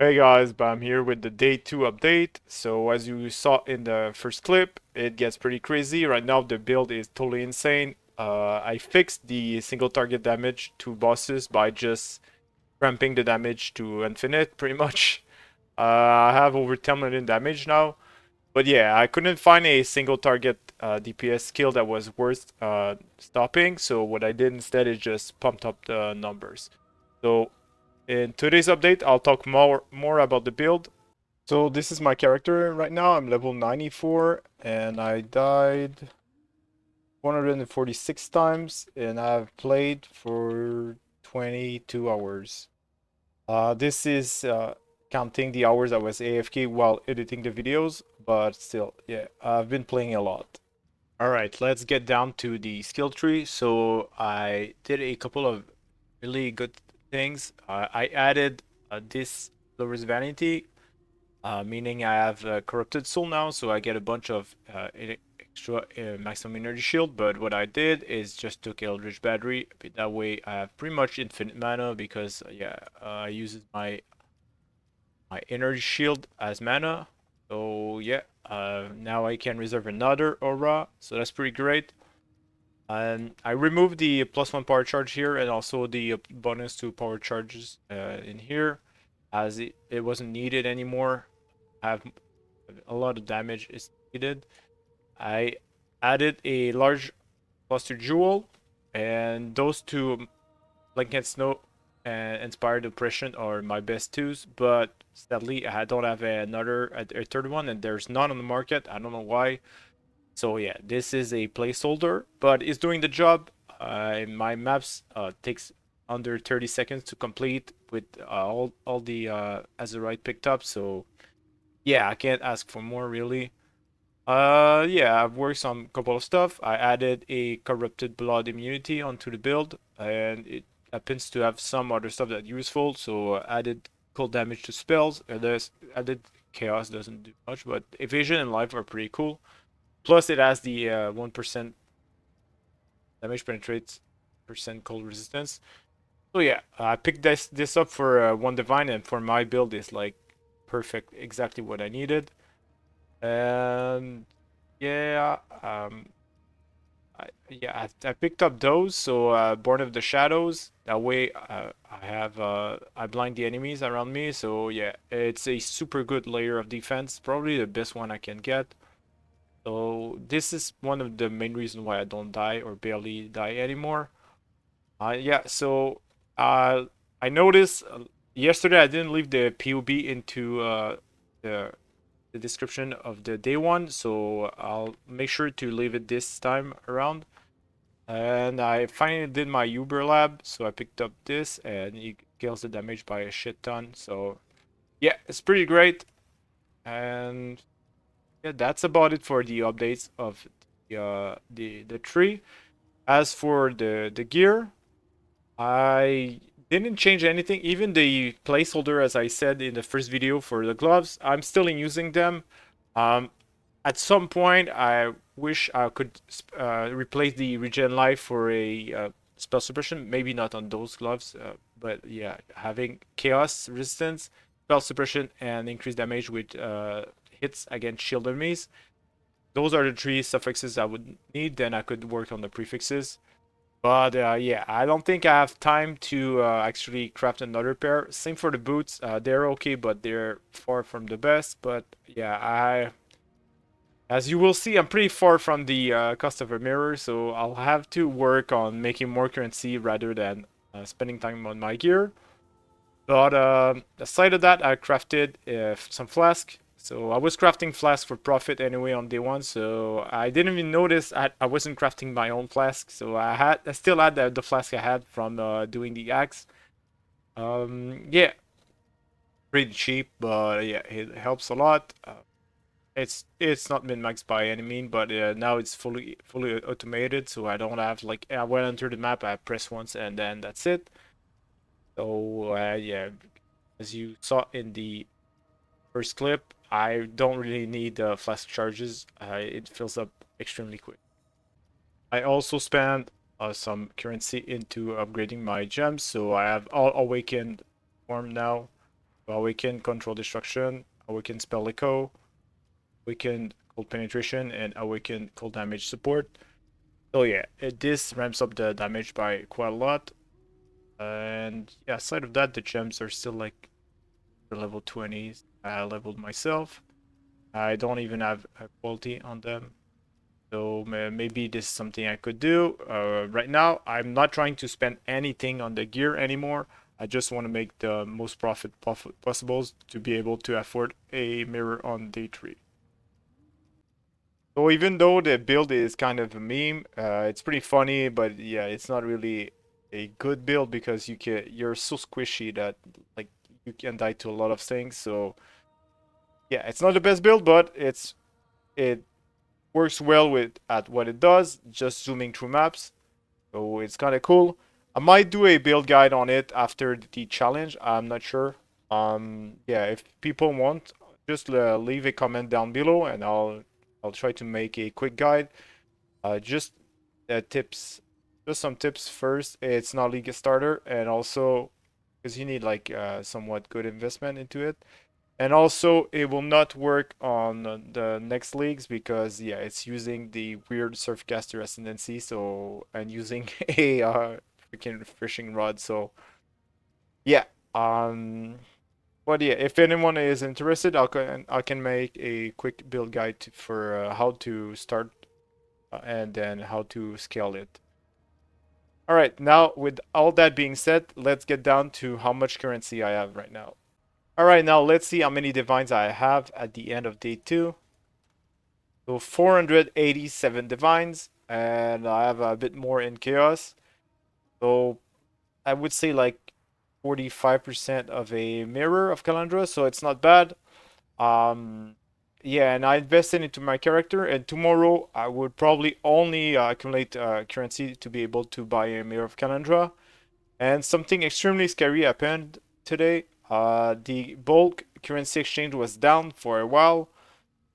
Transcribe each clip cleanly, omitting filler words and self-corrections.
Hey guys, Bam here with the day 2 update. So as you saw in the first clip, it gets pretty crazy. Right now the build is totally insane. I fixed the single target damage to bosses by just ramping the damage to infinite pretty much. I have over 10 million damage now. But yeah, I couldn't find a single target DPS skill that was worth stopping. So what I did instead is just pumped up the numbers. So in today's update, I'll talk more about the build. So this is my character right now. I'm level 94 and I died 146 times and I've played for 22 hours. This is counting the hours I was AFK while editing the videos, but still, yeah, I've been playing a lot. Alright, let's get down to the skill tree. So I did a couple of really good things. I added this lowers vanity, meaning I have a corrupted soul now, so I get a bunch of extra maximum energy shield. But what I did is just took Eldritch Battery. That way I have pretty much infinite mana because yeah, I uses my energy shield as mana. So yeah, now I can reserve another aura, so that's pretty great. And I removed the +1 power charge here and also the bonus to power charges in here as it wasn't needed anymore. I have a lot of damage is needed. I added a large cluster jewel and those two Blink and Snow and Inspired Oppression are my best twos, but sadly I don't have a third one and there's none on the market. I don't know why. So yeah, this is a placeholder, but it's doing the job. My maps takes under 30 seconds to complete with all the Azurite picked up. So yeah, I can't ask for more really. Yeah, I've worked on a couple of stuff. I added a corrupted blood immunity onto the build, and it happens to have some other stuff that's useful. So added cold damage to spells. There's added chaos doesn't do much, but evasion and life are pretty cool. Plus, it has the 1% damage penetrates percent cold resistance. So yeah, I picked this up for one divine, and for my build, it's like perfect, exactly what I needed. And yeah, I picked up those. So Born of the Shadows. That way, I blind the enemies around me. So yeah, it's a super good layer of defense. Probably the best one I can get. So this is one of the main reasons why I don't die or barely die anymore. Yeah, so uh, I noticed yesterday I didn't leave the POB into the the description of the day one, so I'll make sure to leave it this time around. And I finally did my Uber lab, so I picked up this and it kills the damage by a shit ton. So yeah, it's pretty great. And yeah, that's about it for the updates of the tree. As for the gear, I didn't change anything. Even the placeholder, as I said in the first video for the gloves, I'm still using them. Um, at some point, I wish I could replace the regen life for a spell suppression. Maybe not on those gloves, but yeah, having chaos resistance, spell suppression, and increased damage with hits against shield enemies. Those are the three suffixes I would need. Then I could work on the prefixes. But yeah, I don't think I have time to actually craft another pair. Same for the boots. They're okay, but they're far from the best. But yeah, as you will see, I'm pretty far from the cost of a mirror, so I'll have to work on making more currency rather than spending time on my gear. But aside of that, I crafted some flask. So I was crafting flask for profit anyway on day one, so I didn't even notice I wasn't crafting my own flask. So I still had the flask I had from doing the axe. Yeah, pretty cheap, but yeah, it helps a lot. It's not min-max by any mean, but now it's fully automated, so I don't have like I went into the map, I press once and then that's it. So yeah, as you saw in the first clip, I don't really need flask charges. It fills up extremely quick. I also spent some currency into upgrading my gems, so I have all awakened form now. Awaken, Control Destruction, Awaken Spell Echo, Awaken Cold Penetration, and Awaken Cold Damage Support. So yeah, this ramps up the damage by quite a lot. And yeah, aside of that, the gems are still like the level 20s. I leveled myself. I don't even have a quality on them. So maybe this is something I could do. Right now, I'm not trying to spend anything on the gear anymore. I just want to make the most profit possible to be able to afford a mirror on day 3. So even though the build is kind of a meme, it's pretty funny, but yeah, it's not really a good build because you're so squishy that like you can die to a lot of things. So yeah, it's not the best build, but it works well with at what it does, just zooming through maps. So it's kind of cool. I might do a build guide on it after the challenge. I'm not sure. Yeah, if people want, just leave a comment down below, and I'll try to make a quick guide. Just tips, just some tips first. It's not League starter, and also because you need like somewhat good investment into it. And also, it will not work on the next leagues because yeah, it's using the weird Surfcaster ascendancy, so and using a freaking fishing rod. So yeah, but yeah, if anyone is interested, I can make a quick build guide for how to start and then how to scale it. All right, now with all that being said, let's get down to how much currency I have right now. All right, now let's see how many divines I have at the end of day 2. So 487 divines, and I have a bit more in chaos. So I would say like 45% of a mirror of Kalandra, so it's not bad. Um, yeah, and I invested into my character, and tomorrow I would probably only accumulate currency to be able to buy a mirror of Kalandra. And something extremely scary happened today. The bulk currency exchange was down for a while.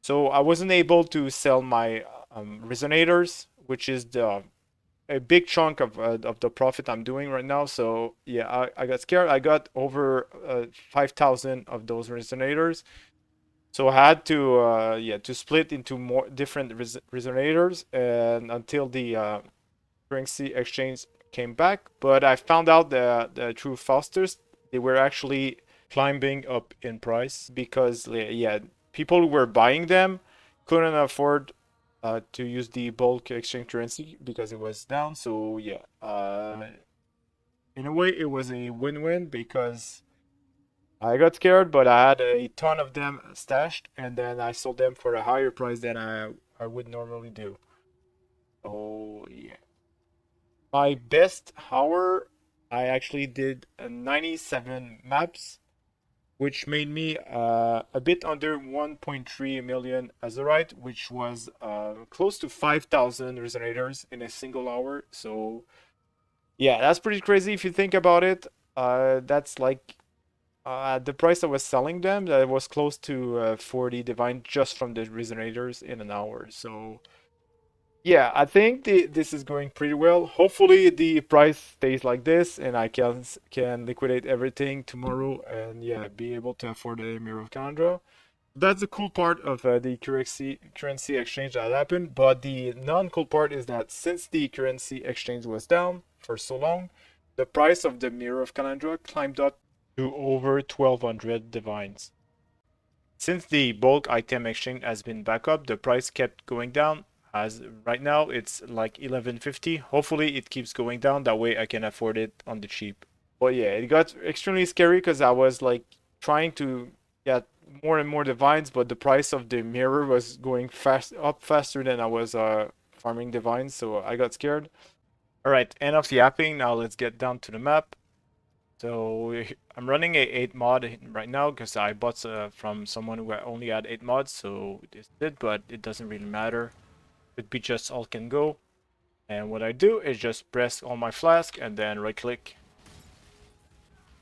So I wasn't able to sell my resonators, which is a big chunk of the profit I'm doing right now. So yeah, I got scared. I got over 5,000 of those resonators. So I had to yeah to split into more different resonators and until the currency exchange came back. But I found out that the true fastest they were actually climbing up in price because yeah, people who were buying them couldn't afford to use the bulk exchange currency because it was down. So yeah, in a way it was a win-win because I got scared, but I had a ton of them stashed, and then I sold them for a higher price than I would normally do. Oh yeah. My best hour, I actually did 97 maps, which made me a bit under 1.3 million Azurite, which was close to 5,000 resonators in a single hour. So yeah, that's pretty crazy if you think about it. That's like the price I was selling them, that was close to 40 divine just from the resonators in an hour. So yeah, I think this is going pretty well. Hopefully the price stays like this and I can liquidate everything tomorrow and yeah, be able to afford a Mirror of Kalandra. That's the cool part of the currency exchange that happened, but the non-cool part is that since the currency exchange was down for so long, the price of the Mirror of Kalandra climbed up to over 1200 divines. Since the bulk item exchange has been back up, the price kept going down. As right now, it's like 1150. Hopefully, it keeps going down. That way, I can afford it on the cheap. But yeah, it got extremely scary because I was like trying to get more and more divines, but the price of the mirror was going faster than I was farming divines, so I got scared. All right, enough yapping. Now let's get down to the map. So I'm running a 8 mod right now because I bought from someone who only had 8 mods, so this did, but it doesn't really matter. It'd be just all can go. And what I do is just press on my flask and then right click.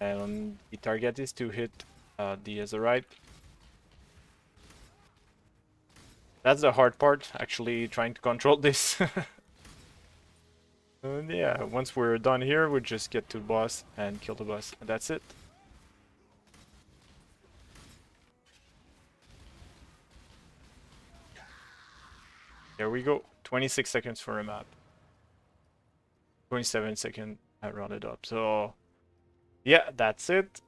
And the target is to hit the Azurite. That's the hard part, actually trying to control this. And yeah, once we're done here, we just get to the boss and kill the boss, and that's it. There we go. 26 seconds for a map. 27 seconds, I rounded up. So yeah, that's it.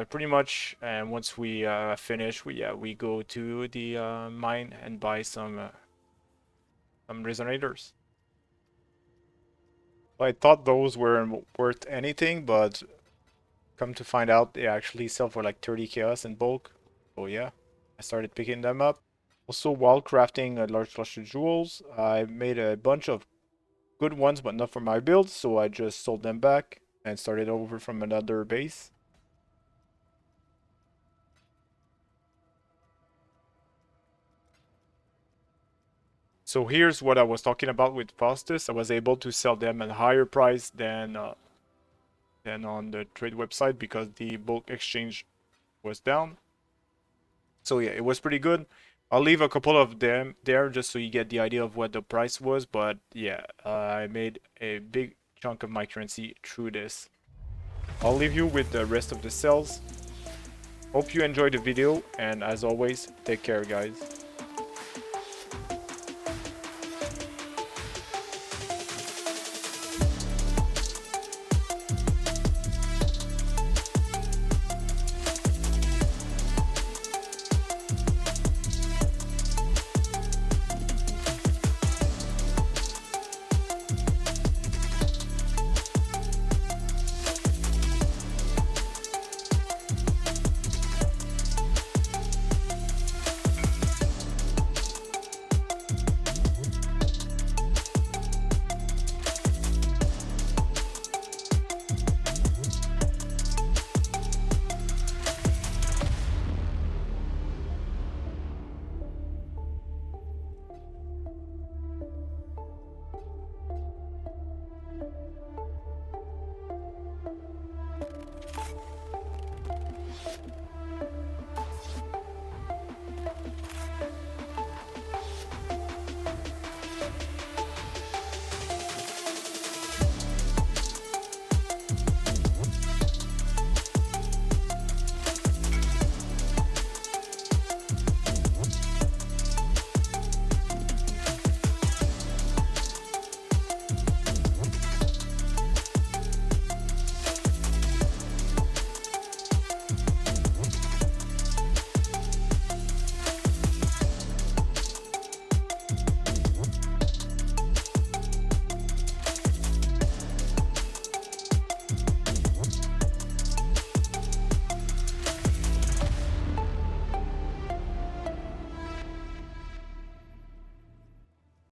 Pretty much, and once we finish, we go to the mine and buy some resonators. I thought those weren't worth anything, but come to find out, they actually sell for like 30 chaos in bulk. So yeah, I started picking them up. Also, while crafting a large cluster of jewels, I made a bunch of good ones, but not for my build, so I just sold them back and started over from another base. So here's what I was talking about with Faustus. I was able to sell them at a higher price than on the trade website because the bulk exchange was down. So yeah, it was pretty good. I'll leave a couple of them there just so you get the idea of what the price was. But yeah, I made a big chunk of my currency through this. I'll leave you with the rest of the cells. Hope you enjoyed the video, and as always, take care, guys.